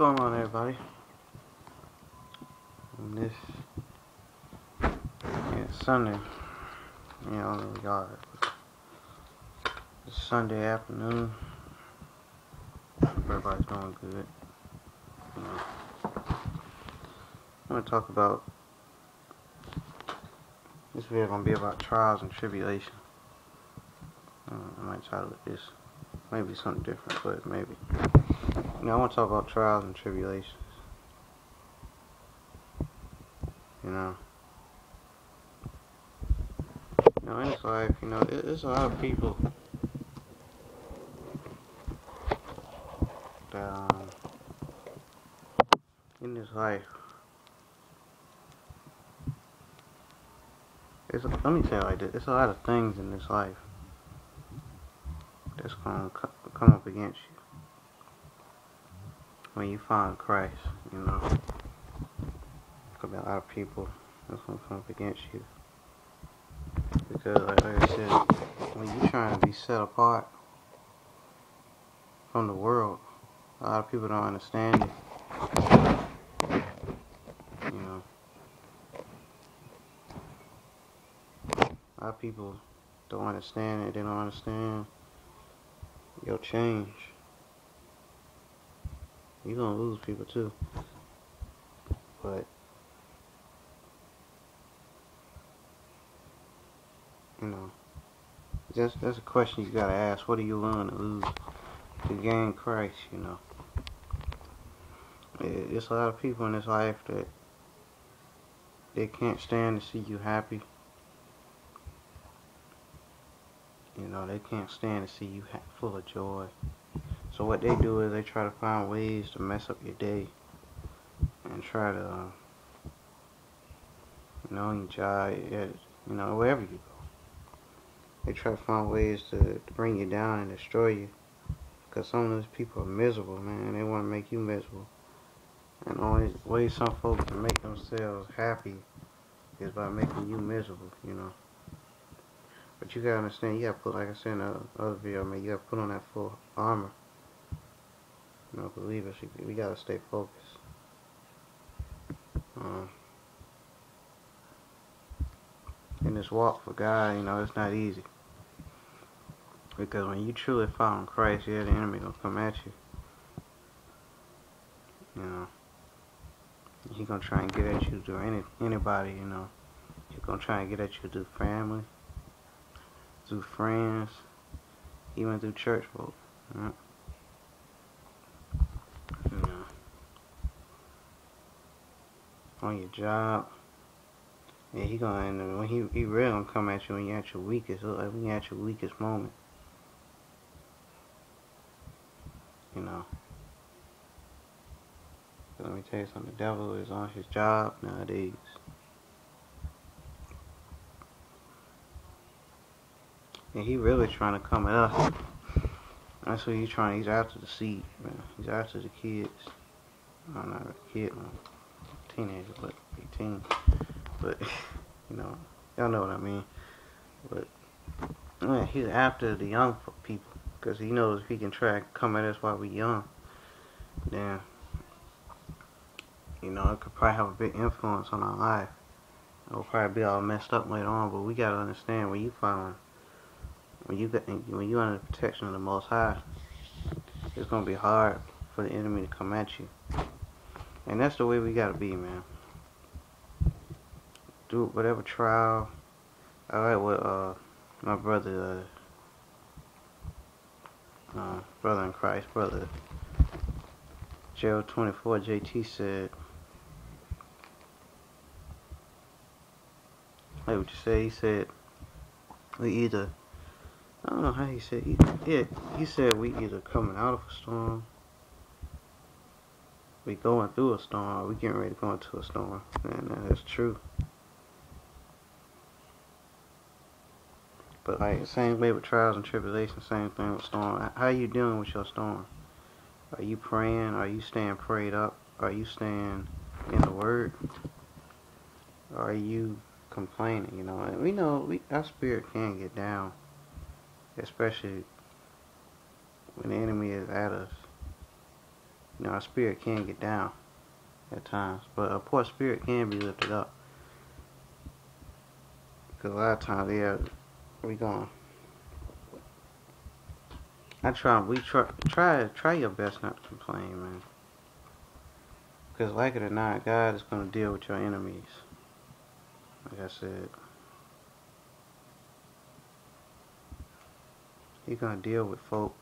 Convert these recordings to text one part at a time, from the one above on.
going on, everybody? And this Sunday, you know, we are. It's Sunday afternoon. Everybody's doing good. You know, I want to talk about this video. Gonna be about trials and tribulations. I might title it this. Maybe something different, but maybe. You know, I want to talk about trials and tribulations. You know, in this life, you know, there's a lot of people that in this life, let me say it like this: there's a lot of things in this life that's gonna come up against you when you find Christ. You know, there's gonna be a lot of people that's gonna come up against you because, like I said, when you're trying to be set apart from the world, a lot of people don't understand it. You know, a lot of people don't understand it. They don't understand your change. You're gonna lose people too, but you know, that's a question you gotta ask. What are you willing to lose to gain Christ? You know, it's a lot of people in this life that they can't stand to see you happy. You know, they can't stand to see you full of joy. So what they do is they try to find ways to mess up your day and try to, you know, on your job, you know, wherever you go. They try to find ways to bring you down and destroy you. Because some of those people are miserable, man. They want to make you miserable. And the only way some folks can make themselves happy is by making you miserable, you know. But you gotta understand, you gotta put, like I said in the other video, man, you gotta put on that full armor. You know, believers, we gotta stay focused. In this walk for God, you know, it's not easy. Because when you truly follow Christ, yeah, the enemy gonna come at you. You know, he gonna try and get at you through anybody, you know. He gonna try and get at you through family, through friends, even through church folk. You know? On your job, yeah, he gonna end up, when he really gonna come at you when you're at your weakest, like when you're at your weakest moment. You know. But let me tell you something, the devil is on his job nowadays. And he really trying to come at us. That's what he's after the seed, man. He's after the kids. I'm not a kid, man. Teenager, but 18. But, you know, y'all know what I mean. But, yeah, he's after the young people. Because he knows if he can try to come at us while we're young, then, you know, it could probably have a big influence on our life. It'll probably be all messed up later on, but we gotta understand when you under the protection of the Most High, it's gonna be hard for the enemy to come at you. And that's the way we gotta be, man. Do whatever trial. I like what my brother in Christ, brother Gerald 24 JT said. Like what you say, he said we either, I don't know how he said, he said we either coming out of a storm, we going through a storm, or we getting ready to go into a storm. And that's true. But like, same way with trials and tribulations, same thing with storm. How are you dealing with your storm? Are you praying? Are you staying prayed up? Are you staying in the Word? Or are you complaining? You know, and we know our spirit can get down, especially when the enemy is at us. You know, our spirit can get down at times, but a poor spirit can be lifted up. Because a lot of times, yeah, we gonna. Try your best not to complain, man. Because like it or not, God is gonna deal with your enemies. Like I said, He's gonna deal with folk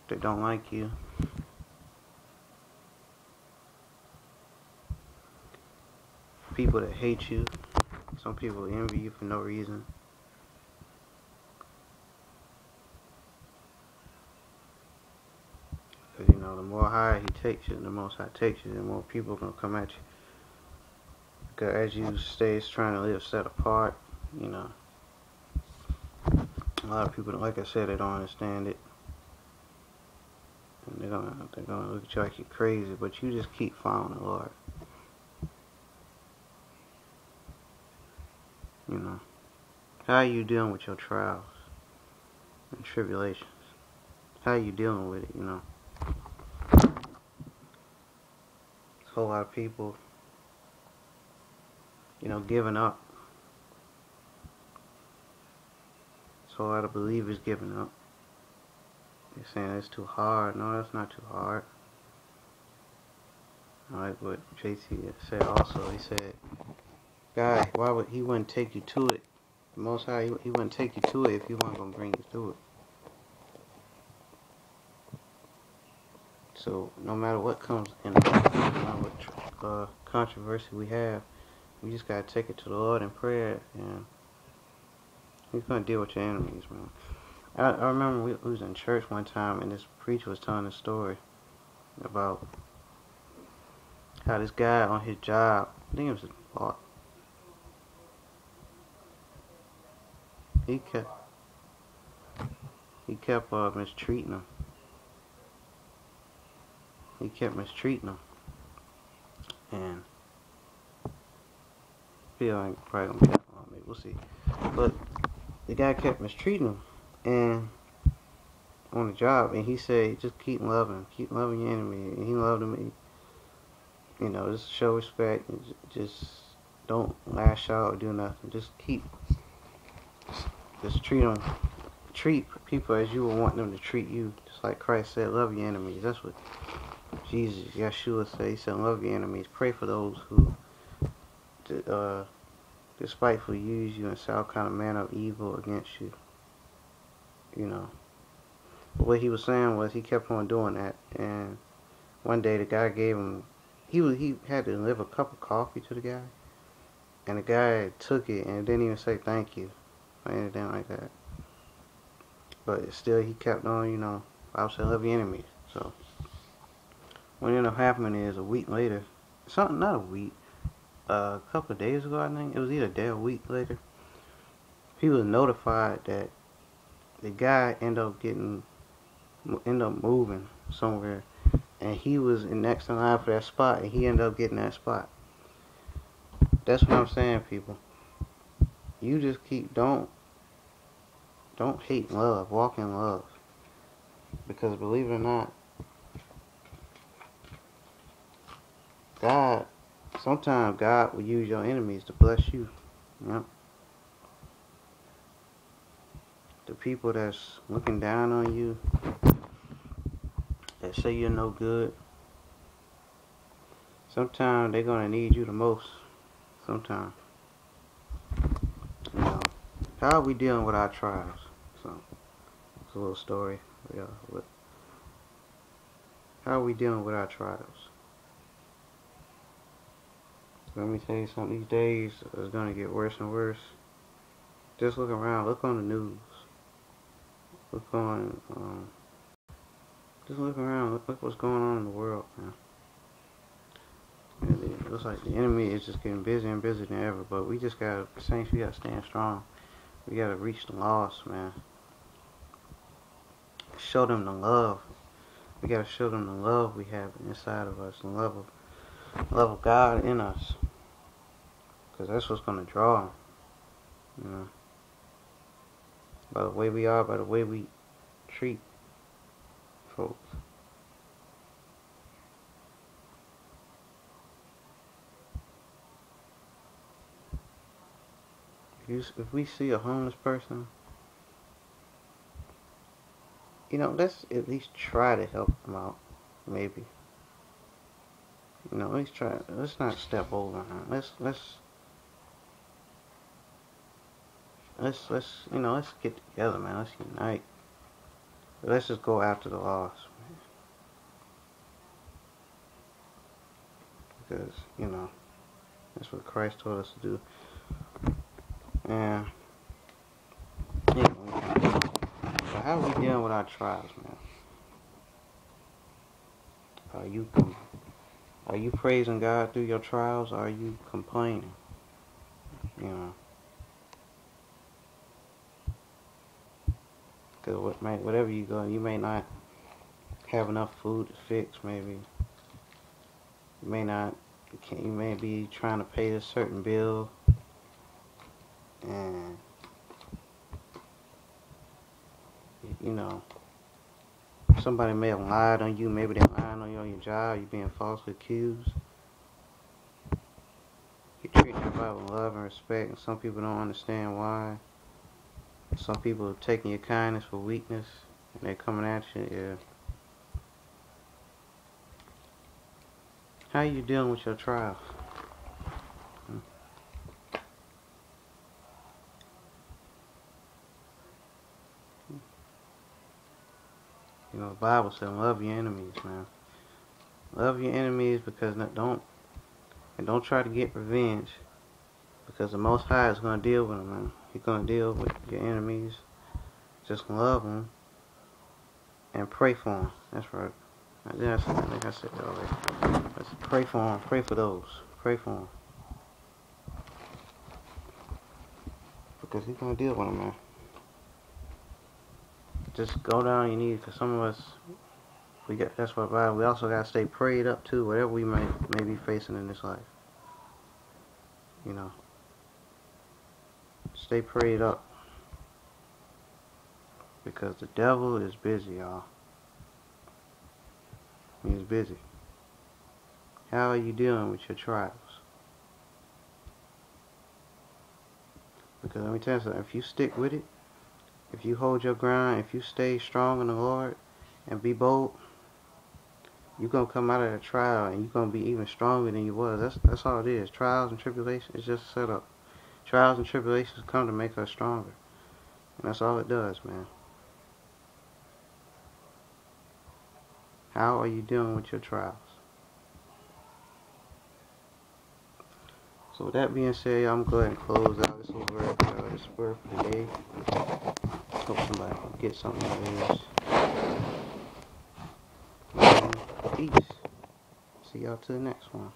that don't like you. People that hate you. Some people envy you for no reason. Because, you know, the more high He takes you, the most High takes you, the more people are gonna come at you. Because as you stay trying to live set apart, you know, a lot of people, like I said, they don't understand it. And they're gonna look at you like you're crazy, but you just keep following the Lord. You know, how are you dealing with your trials and tribulations? How are you dealing with it? You know, there's a whole lot of people, you know, giving up. There's a whole lot of believers giving up. They're saying it's too hard. No, that's not too hard. I like what JT said also. He said, God, why would He wouldn't take you to it? The Most High, He wouldn't take you to it if He wasn't going to bring you through it. So no matter what comes in, no matter what controversy we have, we just got to take it to the Lord in prayer, and He's going to deal with your enemies, man. I remember we was in church one time, and this preacher was telling a story about how this guy on his job, I think it was his boss, he kept mistreating him. He kept mistreating him, and Phil ain't probably gonna be that long, maybe we'll see. But the guy kept mistreating him, and on the job, and he said, just keep loving your enemy, and he loved him. You know, just show respect, and just don't lash out or do nothing. Just treat people as you would want them to treat you, just like Christ said, love your enemies. That's what Jesus, Yeshua said. He said, love your enemies. Pray for those who despitefully use you and say all kind of manner of evil against you. You know. But what he was saying was he kept on doing that, and one day the guy gave him, he had to deliver a cup of coffee to the guy, and the guy took it and didn't even say thank you or anything like that. But still, he kept on, you know, I would say love your enemies. So what ended up happening is a week later, not a week, a couple of days ago, I think it was either a day or a week later, he was notified that the guy ended up moving somewhere, and he was next in line for that spot, and he ended up getting that spot. That's what I'm saying, people. You just don't hate love, walk in love. Because believe it or not, sometimes God will use your enemies to bless you. Yep. The people that's looking down on you, that say you're no good, sometimes they're going to need you the most. Sometimes. You know, how are we dealing with our trials? So, it's a little story. Yeah, how are we dealing with our trials? Let me tell you something, these days it's going to get worse and worse. Just look around, look on the news. Just look around, look what's going on in the world, man. And it looks like the enemy is just getting busier and busier than ever, but we gotta stand strong. We gotta reach the lost, man. Show them the love. We gotta show them the love we have inside of us, the love of God in us. Because that's what's gonna draw them, you know. By the way we are, by the way we treat folks. if we see a homeless person, let's at least try to help them out. Maybe. At least try. Let's not step over. Let's get together, man. Let's unite. Let's just go after the lost, man. Because that's what Christ told us to do. And so how are we dealing with our trials, man? Are you praising God through your trials, or are you complaining? Because whatever you go, you may not have enough food to fix. Maybe you may not. You may be trying to pay a certain bill, and somebody may have lied on you. Maybe they're lying on you on your job. You're being falsely accused. You're treating everybody with love and respect, and some people don't understand why. Some people are taking your kindness for weakness, and they're coming at you. Yeah. How are you dealing with your trials? The Bible says, love your enemies, man. Love your enemies, because don't try to get revenge, because the Most High is going to deal with them, man. He's going to deal with your enemies. Just love them and pray for them. That's right. I think I said that already. Let's pray for them. Pray for those. Pray for them. Because He's going to deal with them, man. Just go down on your knees, because some of us, that's what Bible. We also got to stay prayed up too, whatever we may be facing in this life. Stay prayed up, because the devil is busy, y'all. He's busy. How are you dealing with your trials? Because let me tell you something, if you stick with it, if you hold your ground, if you stay strong in the Lord and be bold, you're going to come out of that trial and you're going to be even stronger than you was. That's all it is. Trials and tribulations, it's just a setup. Trials and tribulations come to make us stronger. And that's all it does, man. How are you dealing with your trials? So with that being said, I'm going to go ahead and close out this little word for the day. Hope somebody can get something out of this. Peace. See y'all to the next one.